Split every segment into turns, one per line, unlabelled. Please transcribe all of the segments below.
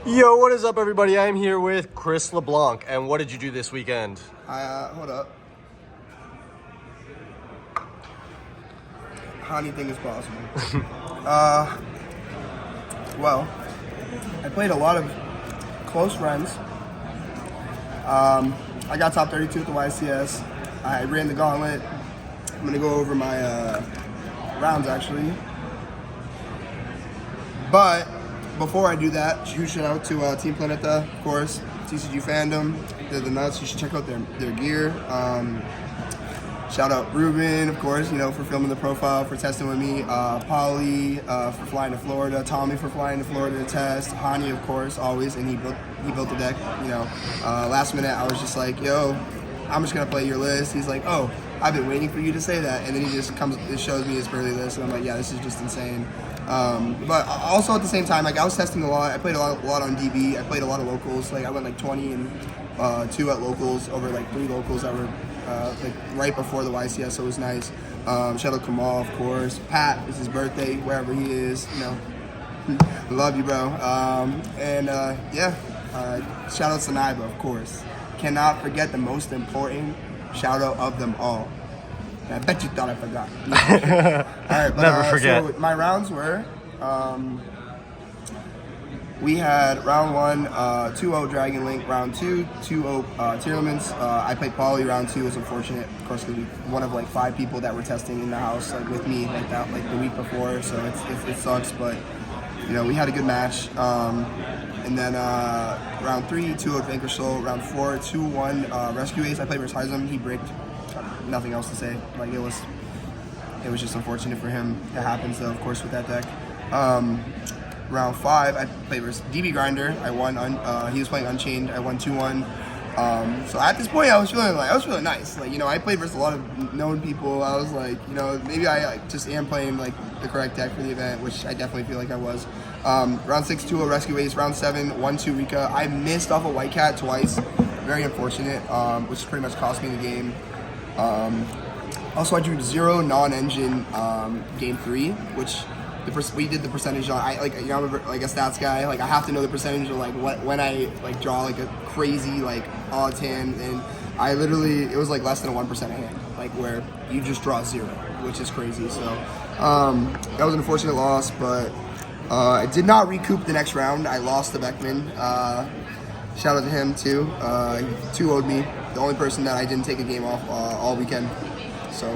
Yo, what is up, everybody? I'm here with Chris Leblanc, and what did you do this weekend?
Hold up. How anything is possible. Well, I played a lot of close friends. I got top 32 at the YCS. I ran the gauntlet. I'm gonna go over my rounds actually. But before I do that, huge shout out to Team Planeta, of course, TCG fandom. They're the nuts. You should check out their gear. Shout out Ruben, of course, for filming the profile, for testing with me. Polly for flying to Florida. Tommy for flying to Florida to test. Hani, of course, always, and he built the deck. Last minute I was just like, yo, I'm just gonna play your list. He's like, oh, I've been waiting for you to say that, and then he just shows me his Purrely list, and I'm like, yeah, this is just insane. But also at the same time, I was testing a lot. I played a lot on DB. I played a lot of locals. I went 20 and 2 at locals over 3 locals that were right before the YCS, so it was nice. Shout out Kamal, of course. Pat, it's his birthday, wherever he is. Love you, bro. Shout out Sanaiba, of course. Cannot forget the most important shout out of them all. I bet you thought I forgot. All right, but,
Never forget.
So my rounds were, we had round 1, 2-0 Dragon Link, round 2, 2-0 Tearlaments. I played Poly, round 2 was unfortunate, of course, because we one of 5 people that were testing in the house with me the week before, so it sucks, but we had a good match. And then round 3, 2-0 Vanquish Soul, round 4, 2-1 Rescue Ace. I played versus Heism, he bricked. Nothing else to say. It was just unfortunate for him. It happens though, of course, with that deck. Round 5, I played versus DB Grinder. I won. He was playing Unchained. I won 2-1. So at this point, I was feeling nice. I played versus a lot of known people. I was like, maybe I just am playing the correct deck for the event, which I definitely feel like I was. Round 6, 2-0 Rescue Ace. Round 7, 1-2 Rika. I missed off a White Cat twice. Very unfortunate, which pretty much cost me the game. Also, I drew 0 non-engine game 3, which we did the percentage on. I'm a stats guy. I have to know the percentage of when I draw a crazy odds hand, and I literally it was less than a 1% hand, where you just draw 0, which is crazy. So that was an unfortunate loss, but I did not recoup the next round. I lost to Beckman. Shout out to him too. He 2-0'd me. The only person that I didn't take a game off all weekend. So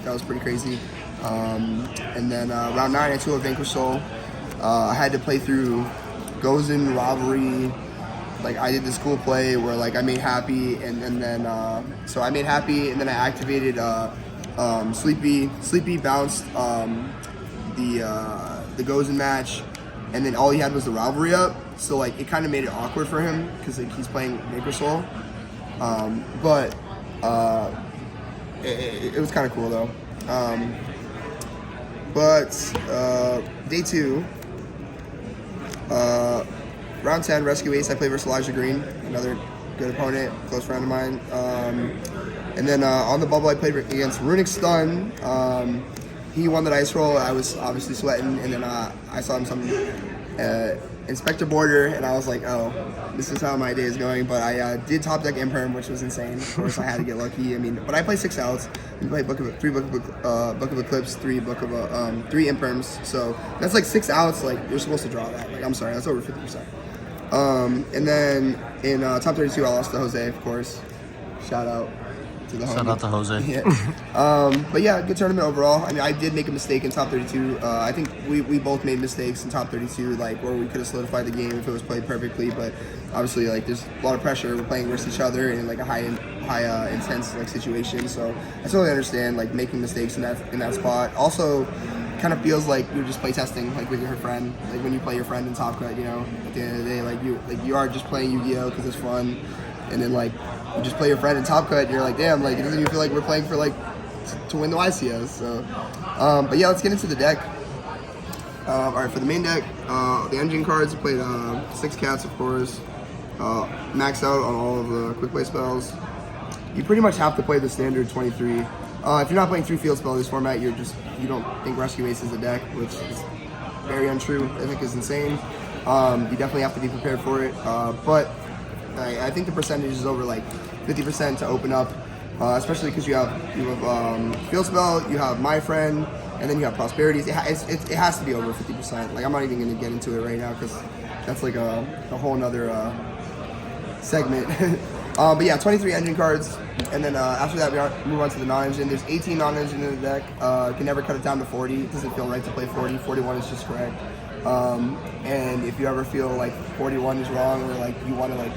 that was pretty crazy. And then round 9, I 2-0 Vanquish Soul. I had to play through Gozen, Rivalry. I did this cool play where I made Happy, and then so I made Happy, and then I activated Sleepy. Sleepy bounced the Gozen match, and then all he had was the Rivalry up. So it kind of made it awkward for him because he's playing Vanquish Soul. But it was kind of cool though. Day 2, round 10, Rescue Ace. I played versus Elijah Green, another good opponent, close friend of mine. And then on the bubble, I played against Runic Stun. He won the dice roll. I was obviously sweating, and then I saw him some Inspector Border, and I was like, oh, this is how my day is going. But I did top deck Imperm, which was insane. Of course, I had to get lucky. But I played 6 outs. You play 3 Book of Eclipse, 3 Book of 3 Imperms. So that's 6 outs. You're supposed to draw that. I'm sorry, that's over 50%. And then in top 32, I lost to Jose, of course. Shout out to the homie.
Shout out to Jose.
Yeah. But yeah, good tournament overall. I did make a mistake in top 32. I think we both made mistakes in top 32, where we could have solidified the game if it was played perfectly. But obviously, there's a lot of pressure. We're playing versus each other in a high intense situation. So I totally understand making mistakes in that spot. Also, kind of feels like you're just play testing with your friend. When you play your friend in Top Cut, at the end of the day, you are just playing Yu-Gi-Oh because it's fun. And then you just play your friend in Top Cut, and you're like, damn, it doesn't even feel like we're playing for to win the YCS. So, but yeah, let's get into the deck. All right, for the main deck, the engine cards, I played 6 cats, of course. Maxed out on all of the quick play spells. You pretty much have to play the standard 23. If you're not playing 3 field spell this format, you don't think Rescue Ace is a deck, which is very untrue. I think is insane. You definitely have to be prepared for it. But I think the percentage is over like 50% to open up, especially because you have Field Spell, you have My Friend, and then you have Prosperities. It has to be over 50%. Like I'm not even going to get into it right now because that's like a whole nother segment. But yeah, 23 engine cards, and then after that we move on to the non-engine. There's 18 non-engine in the deck. Can never cut it down to 40. It doesn't feel right to play 40. 41 is just correct. And if you ever feel like 41 is wrong, or like you want to like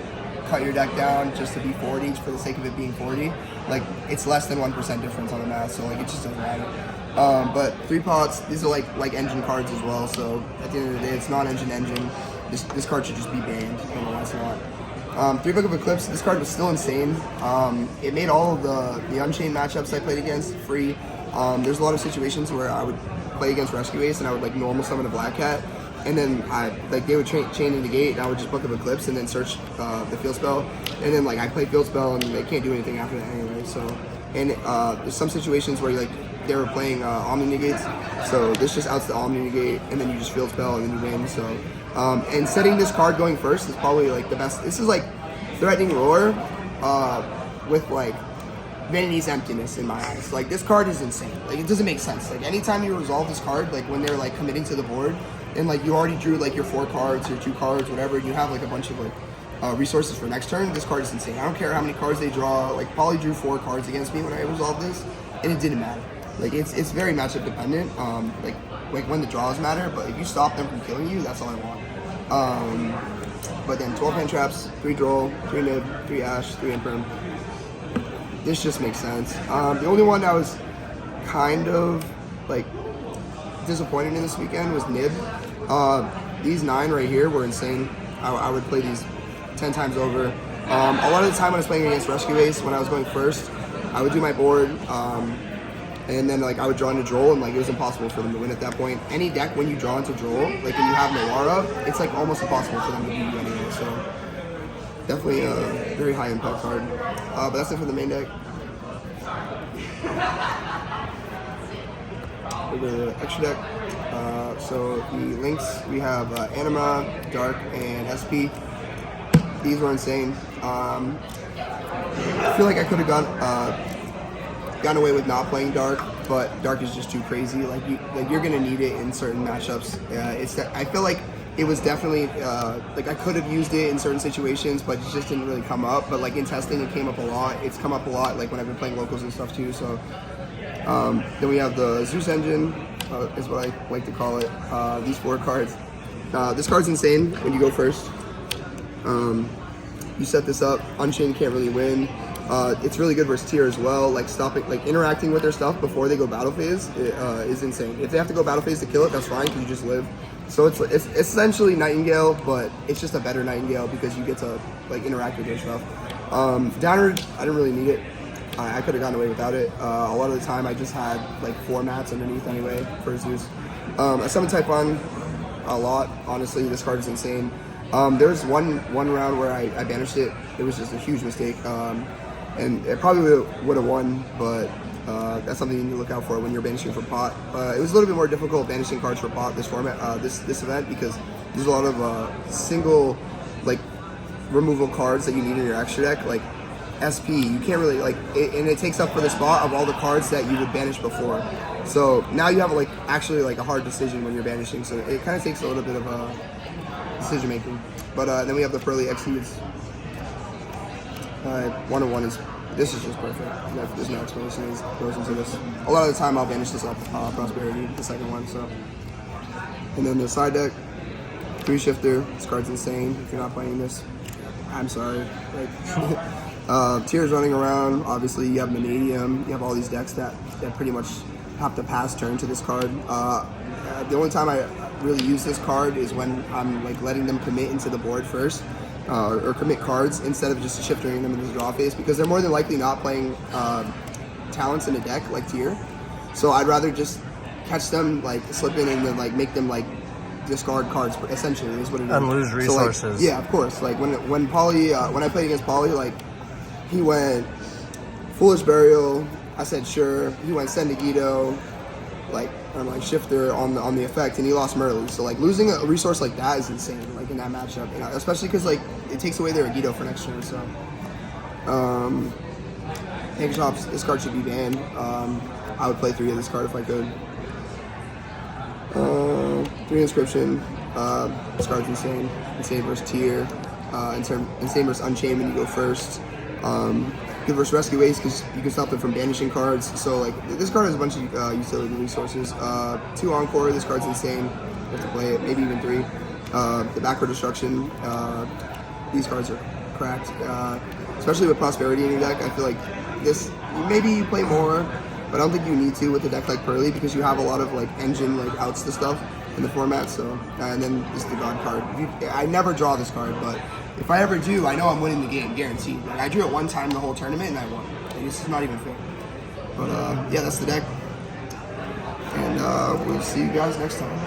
cut your deck down just to be 40 for the sake of it being 40, like it's less than 1% difference on the math, so like it just doesn't matter. But 3 pots, these are like engine cards as well, so at the end of the day it's non-engine engine. This card should just be banned. I don't know why it's not. 3 Book of Eclipse, this card was still insane. It made all of the Unchained matchups I played against free. There's a lot of situations where I would play against Rescue Ace and I would like normal summon a Black Cat, and then they would chain in the gate, and I would just Book of Eclipse and then search the Field Spell, and then like I play Field Spell and they can't do anything after that anyway. So, and there's some situations where like they were playing Omni Negates, so this just outs the Omni Negate, and then you just Field Spell and then you win. So, and setting this card going first is probably like the best. This is like Threatening Roar with like Vanity's Emptiness in my eyes. Like this card is insane. Like it doesn't make sense. Like anytime you resolve this card, like when they're like committing to the board, and like you already drew like your 4 cards or 2 cards, whatever, you have like a bunch of like resources for next turn. This card is insane. I don't care how many cards they draw. Like Polly drew 4 cards against me when I resolved this, and it didn't matter. Like it's very matchup dependent. Like when the draws matter, but if you stop them from killing you, that's all I want. But then 12 hand traps, 3 Droll, 3 Nib, 3 Ash, 3 Imperm. This just makes sense. The only one I was kind of like disappointed in this weekend was Nib. These 9 right here were insane. I would play these 10 times over. A lot of the time when I was playing against Rescue Ace, when I was going first, I would do my board, and then like I would draw into Droll, and like it was impossible for them to win at that point. Any deck when you draw into Droll, like when you have Noir, it's like almost impossible for them to beat you anyway. So definitely a very high impact card. But that's it for the main deck. For the extra deck, so the links, we have Anima, Dark, and SP. These were insane. I feel like I could have gotten away with not playing Dark, but Dark is just too crazy. Like you're gonna need it in certain matchups. I feel like it was definitely like I could have used it in certain situations, but it just didn't really come up. But like in testing, it came up a lot. It's come up a lot, like when I've been playing locals and stuff too. So then we have the Zeus engine, is what I like to call it. These 4 cards. This card's insane when you go first. You set this up. Unchained can't really win. It's really good versus tier as well. Like stopping, like interacting with their stuff before they go battle phase is insane. If they have to go battle phase to kill it, that's fine because you just live. So it's essentially Nightingale, but it's just a better Nightingale because you get to like interact with your stuff. Downer, I didn't really need it. I could have gotten away without it. A lot of the time I just had like 4 mats underneath anyway for Zeus. I summon Typhon a lot. Honestly, this card is insane. There was one round where I banished it. It was just a huge mistake. And it probably would have won, but that's something you need to look out for when you're banishing for pot. It was a little bit more difficult banishing cards for pot this format, this event, because there's a lot of single like removal cards that you need in your extra deck. Like SP, you can't really like, and it takes up for the spot of all the cards that you would banish before. So now you have like actually like a hard decision when you're banishing. So it kind of takes a little bit of decision making. But then we have the Purrely Exceeds. 101 is, this is just perfect. There's no explanation that goes into this. A lot of the time I'll banish this up Prosperity, the second one. So, and then the side deck, 3 Shifter. This card's insane. If you're not playing this, I'm sorry. Like, Tears running around. Obviously, you have Vanadium. You have all these decks that pretty much have to pass turn to this card. The only time I really use this card is when I'm like letting them commit into the board first. Or commit cards instead of just shifting them into the draw phase, because they're more than likely not playing talents in a deck like tier. So I'd rather just catch them like slip in and then like make them like discard cards essentially is what it is.
And lose resources.
So, like, yeah, of course. Like when Polly when I played against Polly, like he went Foolish Burial. I said sure. He went Sendigito. Like like shifter on the effect, and he lost Purrely. So like losing a resource like that is insane. Like in that matchup, you know, especially because like it takes away their Agido for next turn. So Hank Shops, this card should be banned. I would play 3 of this card if I could. 3 inscription. This card's insane. Insane versus tier. Insane versus Unchained when you go first. Good versus Rescue Ace because you can stop them from banishing cards. So like this card has a bunch of utility resources. 2 Encore. This card's insane. You have to play it. Maybe even 3. The backward destruction. These cards are cracked. Especially with Prosperity in your deck. I feel like this maybe you play more, but I don't think you need to with a deck like Purrely because you have a lot of like engine like outs to stuff in the format. So and then this is the God card. I never draw this card, but if I ever do, I know I'm winning the game, guaranteed. Like I drew it one time the whole tournament and I won. Like, this is not even fair. But yeah, that's the deck, and we'll see you guys next time.